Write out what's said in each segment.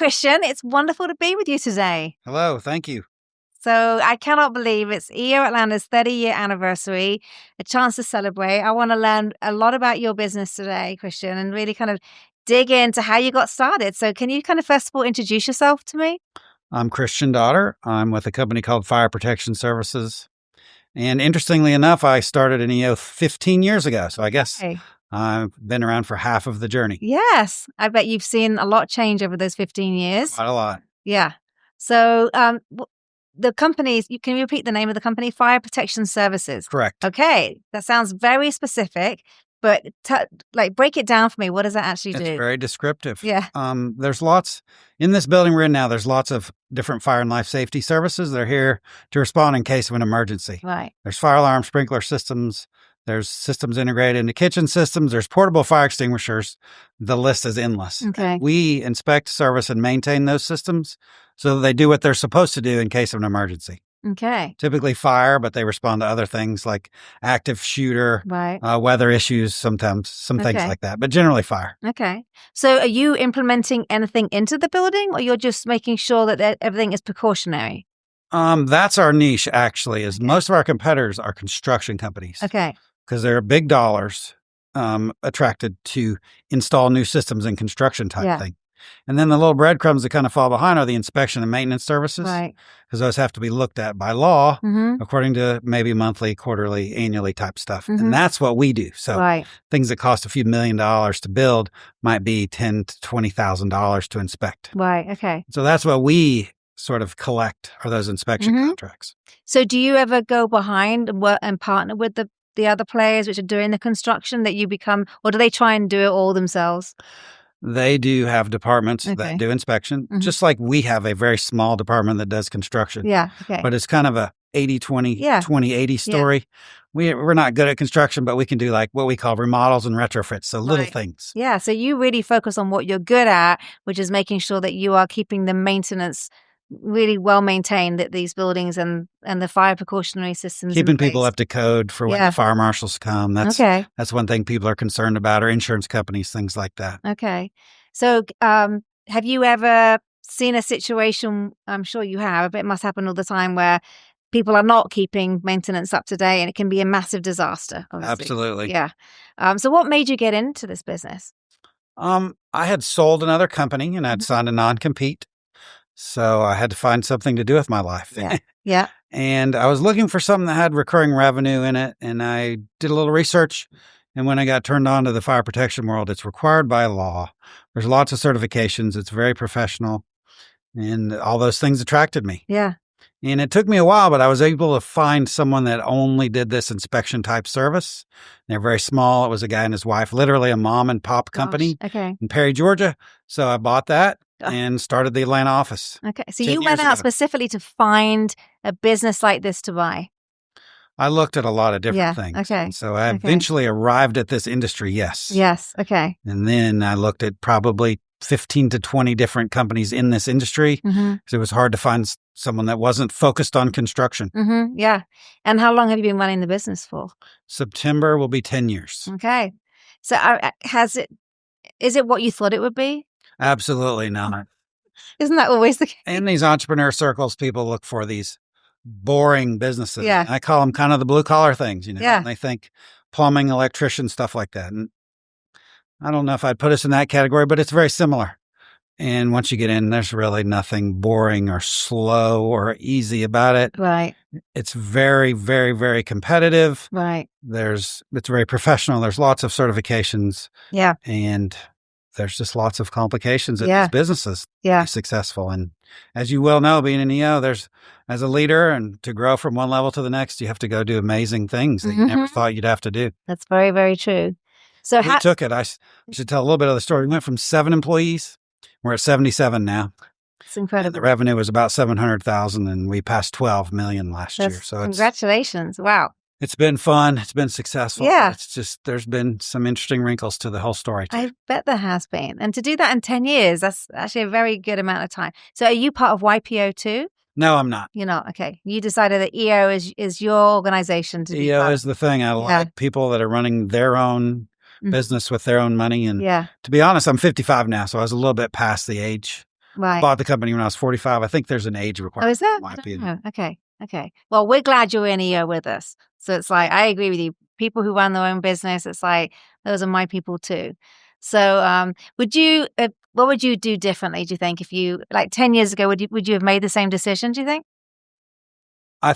Christian, it's wonderful to be with you today. Hello, thank you. So I cannot believe it's EO Atlanta's 30-year anniversary, a chance to celebrate. I want to learn a lot about your business today, Christian, and really kind of dig into how you got started. So can you kind of first of all introduce yourself to me? I'm Christian Dodder. I'm with a company called Fire Protection Services. And interestingly enough, I started in EO 15 years ago. So I guess I've been around for half of the journey. Yes. I bet you've seen a lot change over those 15 years. Quite a lot. Yeah. So the company's, can you repeat the name of the company? Fire Protection Services. Correct. Okay. That sounds very specific, but break it down for me. What does that actually do? It's very descriptive. Yeah. There's lots in this building we're in now. There's lots of different fire and life safety services that are here to respond in case of an emergency. Right. There's fire alarm sprinkler systems. There's systems integrated into kitchen systems. There's portable fire extinguishers. The list is endless. Okay. We inspect, service, and maintain those systems so that they do what they're supposed to do in case of an emergency. Okay. Typically fire, but they respond to other things like active shooter, right. Weather issues, sometimes some things like that, but generally fire. Okay. So are you implementing anything into the building, or you're just making sure that everything is precautionary? That's our niche, actually, is most of our competitors are construction companies. Okay. Because they're big dollars attracted to install new systems in construction type thing. And then the little breadcrumbs that kind of fall behind are the inspection and maintenance services. Right. Because those have to be looked at by law according to maybe monthly, quarterly, annually type stuff. And that's what we do. So things that cost a few $1 million to build might be $10,000 to $20,000 to inspect. Right. Okay. So that's what we sort of collect are those inspection contracts. So do you ever go behind and work and partner with the other players which are doing the construction that you become, or do they try and do it all themselves? They do have departments that do inspection, just like we have a very small department that does construction. Yeah. Okay. But it's kind of a 80-20, 20-80 story. We're not good at construction, but we can do like what we call remodels and retrofits. So little things. Yeah. So you really focus on what you're good at, which is making sure that you are keeping the maintenance really well maintained, that these buildings and the fire precautionary systems. Keeping people up to code for when the fire marshals come. That's one thing people are concerned about, or insurance companies, things like that. Okay. So have you ever seen a situation, I'm sure you have, but it must happen all the time, where people are not keeping maintenance up to date and it can be a massive disaster? Obviously. Absolutely. Yeah. So what made you get into this business? I had sold another company and I'd signed a non-compete. So I had to find something to do with my life. Yeah. And I was looking for something that had recurring revenue in it. And I did a little research. And when I got turned on to the fire protection world, it's required by law. There's lots of certifications. It's very professional. And all those things attracted me. Yeah. And it took me a while, but I was able to find someone that only did this inspection type service. They're very small. It was a guy and his wife, literally a mom and pop company in Perry, Georgia. So I bought that and started the Atlanta office. Okay. So you went out specifically to find a business like this to buy? I looked at a lot of different things. Okay. So I eventually arrived at this industry. Yes. Yes. Okay. And then I looked at probably 15 to 20 different companies in this industry because it was hard to find someone that wasn't focused on construction. Yeah. And how long have you been running the business for? September will be 10 years. Okay. So is it what you thought it would be? Absolutely not. Isn't that always the case? In these entrepreneur circles, people look for these boring businesses. Yeah. I call them kind of the blue collar things, Yeah. And they think plumbing, electrician, stuff like that. And I don't know if I'd put us in that category, but it's very similar. And once you get in, there's really nothing boring or slow or easy about it. Right. It's very, very, very competitive. Right. It's very professional. There's lots of certifications. Yeah. And there's just lots of complications in these businesses to be successful. And as you well know, being an EO, as a leader and to grow from one level to the next, you have to go do amazing things that you never thought you'd have to do. That's very, very true. So we took it. I should tell a little bit of the story. We went from 7 employees. We're at 77 now. It's incredible. And the revenue was about 700,000 and we passed 12 million last year. So congratulations. Wow. It's been fun. It's been successful. Yeah. It's just, there's been some interesting wrinkles to the whole story too. I bet there has been. And to do that in 10 years, that's actually a very good amount of time. So are you part of YPO too? No, I'm not. You're not. Okay. You decided that EO is your organization to be EO is the thing. I like people that are running their own business with their own money. And to be honest, I'm 55 now, so I was a little bit past the age I Right. bought the company when I was 45. I think there's an age Oh, requirement. is there? in my I don't opinion. know. Okay. Okay. Well, we're glad you're in here with us. So it's like, I agree with you. People who run their own business, it's like, those are my people too. So, what would you do differently, do you think, if you, like 10 years ago, would you have made the same decision, do you think? I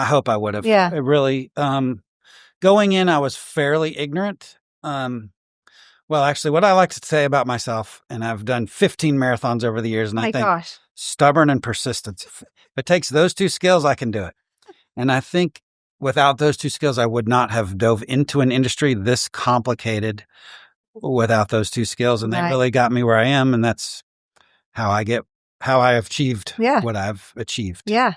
hope I would have. Yeah. It really, going in, I was fairly ignorant. Well, actually, what I like to say about myself, and I've done 15 marathons over the years, and Oh I my think gosh. stubborn and persistence. If it takes those two skills, I can do it. And I think without those two skills, I would not have dove into an industry this complicated without those two skills. And they Right. really got me where I am. And that's how I achieved Yeah. what I've achieved. Yeah.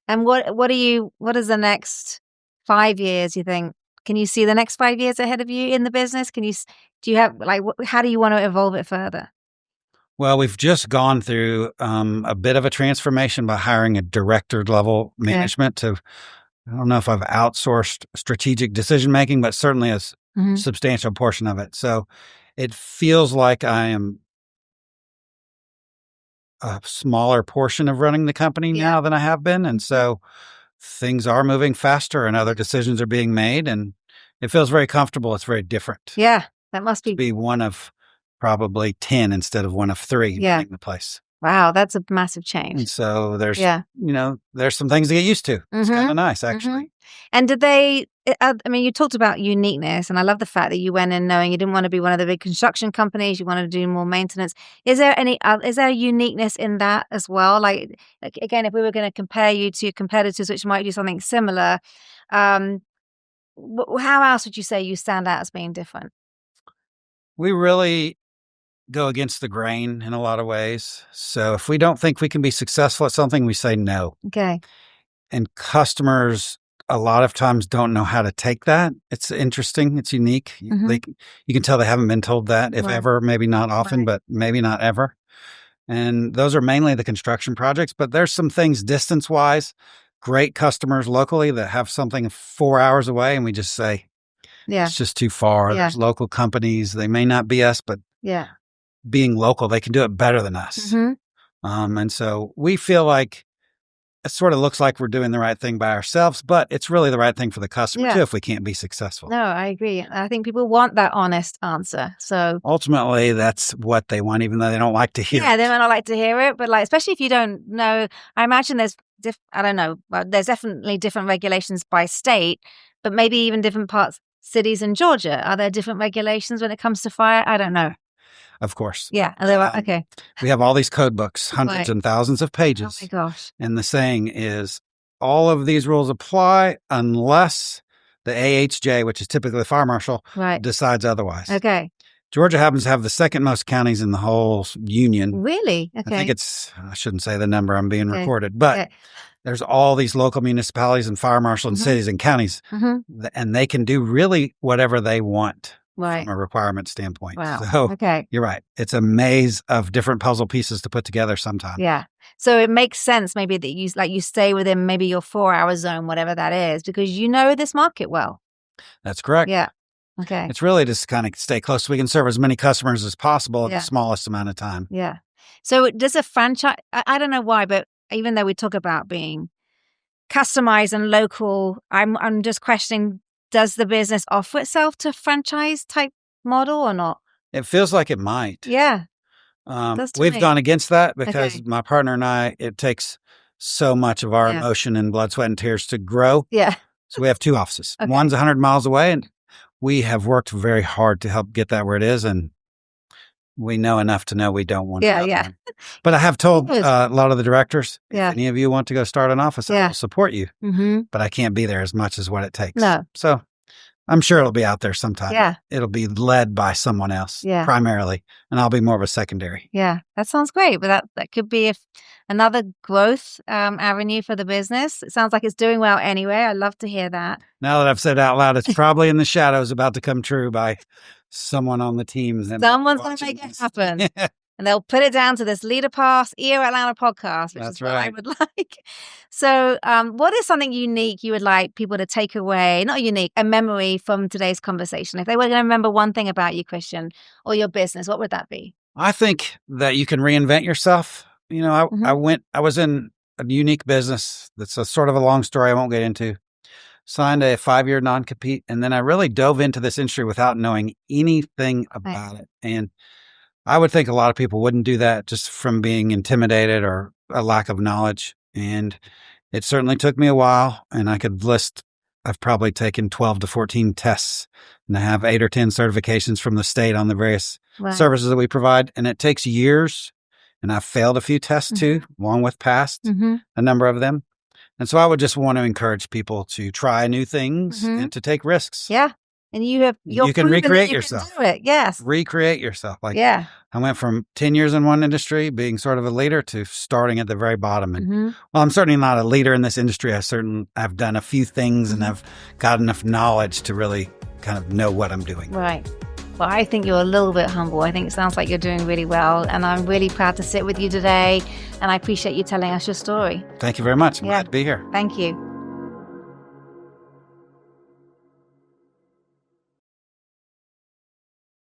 And what is the next 5 years, you think? Can you see the next 5 years ahead of you in the business? Do you have, like, how do you want to evolve it further? Well, we've just gone through a bit of a transformation by hiring a director level management to, I don't know if I've outsourced strategic decision making, but certainly a Mhm. substantial portion of it. So it feels like I am a smaller portion of running the company Yeah. now than I have been. And so things are moving faster and other decisions are being made. And it feels very comfortable. It's very different Yeah. That must to be be one of probably 10 instead of one of 3 Yeah. running the place. Wow, that's a massive And change. so there's, Yeah. there's some things to get used to. It's kind Mhm. of nice, actually. Mhm. And did they I mean, you talked about uniqueness, and I love the fact that you went in knowing you didn't wanna be one of the big construction companies, you wanted to do more maintenance. Is there uniqueness in that as well? Like, again, if we were gonna compare you to your competitors, which might do something similar, um, how else would you say you stand out as being different? We really go against the grain in a lot of ways. So if we don't think we can be successful at something, we say no. Okay. And customers a lot of times don't know how to take that. It's interesting. It's unique. Mhm. You can tell they haven't been told that, if Right. ever, maybe not often, Right. but maybe not ever. And those are mainly the construction projects, but there's some things distance wise, great customers locally that have something 4 hours away. And we just say, Yeah. it's just too far. Yeah. There's local companies. They may not be us, but Yeah. being local, they can do it better than us. Mhm. And so we feel like it sort of looks like we're doing the right thing by ourselves, but it's really the right thing for the customer Yeah. too if we can't be successful. No, I agree. I think people want that honest answer. So Ultimately, that's what they want, even though they don't like to hear yeah, they it. might not like to hear it, but, like, especially if you don't know, I imagine I don't know, well, there's definitely different regulations by state, but maybe even different cities in Georgia. Are there different regulations when it comes to fire? I don't know. Of course. Yeah, okay. We have all these code books, hundreds Right. and thousands of Oh pages. my gosh. And the saying is all of these rules apply unless the AHJ, which is typically the fire marshal, Right. decides otherwise. Okay. Georgia happens to have the second most counties in the whole union. Really? I Okay. think I shouldn't say the number, I'm being Okay. recorded, but Okay. there's all these local municipalities and fire marshal and Mhm. cities and counties, Mhm. and they can do really whatever they want Right. from a requirement standpoint. Wow. So Okay. you're right. It's a maze of different puzzle pieces to put together sometimes. Yeah. So it makes sense maybe that you stay within maybe your 4-hour zone, whatever that is, because you know this market well. That's correct. Yeah. Okay. It's really just kind of stay close so we can serve as many customers as possible in Yeah. the smallest amount of time. Yeah. So does a franchise, I don't know why, but even though we talk about being customized and local, I'm just questioning, does the business offer itself to franchise type model or not? It feels like it might. Yeah. Does to We've me. gone against that because Okay. my partner and I, it takes so much of our Yeah. emotion and blood, sweat, and tears to grow. Yeah. So we have 2 offices. Okay. One's 100 miles away, and we have worked very hard to help get that where it is. And we know enough to know we don't want Yeah, that yeah. one. But I have told Good. a lot of the directors, Yeah. if any of you want to go start an office, I Yeah. will support you, Mm-hmm. but I can't be there as much as what it takes. No. So I'm sure it'll be out there sometime. Yeah. It'll be led by someone else Yeah. primarily, and I'll be more of a secondary. Yeah. That sounds great. But that could be another growth avenue for the business. It sounds like it's doing well anyway. I love to hear that. Now that I've said it out loud, it's probably in the shadows about to come true by someone on the team. Someone's going to make it happen. And they'll put it down to this Leader Pass EO Atlanta podcast, which That's is what I right. would like. So what is something unique you would like people to take away, not unique, a memory from today's conversation? If they were going to remember one thing about you, Christian, or your business, what would that be? I think that you can reinvent yourself. You know, I was in a unique business. That's a sort of a long story I won't get into. Signed a 5-year non-compete. And then I really dove into this industry without knowing anything about it. And I would think a lot of people wouldn't do that just from being intimidated or a lack of knowledge. And it certainly took me a while. And I could list, I've probably taken 12 to 14 tests, and I have 8 or 10 certifications from the state on the various services that we provide. And it takes years. And I've failed a few tests too, along with passed a number of them. And so I would just want to encourage people to try new things and to take risks. Yeah. And you can recreate yourself. Can do it. Yes. Recreate yourself. I went from 10 years in one industry, being sort of a leader, to starting at the very bottom. And well, I'm certainly not a leader in this industry. I've done a few things and I've got enough knowledge to really kind of know what I'm doing. Right. Well, I think you're a little bit humble. I think it sounds like you're doing really well. And I'm really proud to sit with you today. And I appreciate you telling us your story. Thank you very much. I'm glad to be here. Thank you.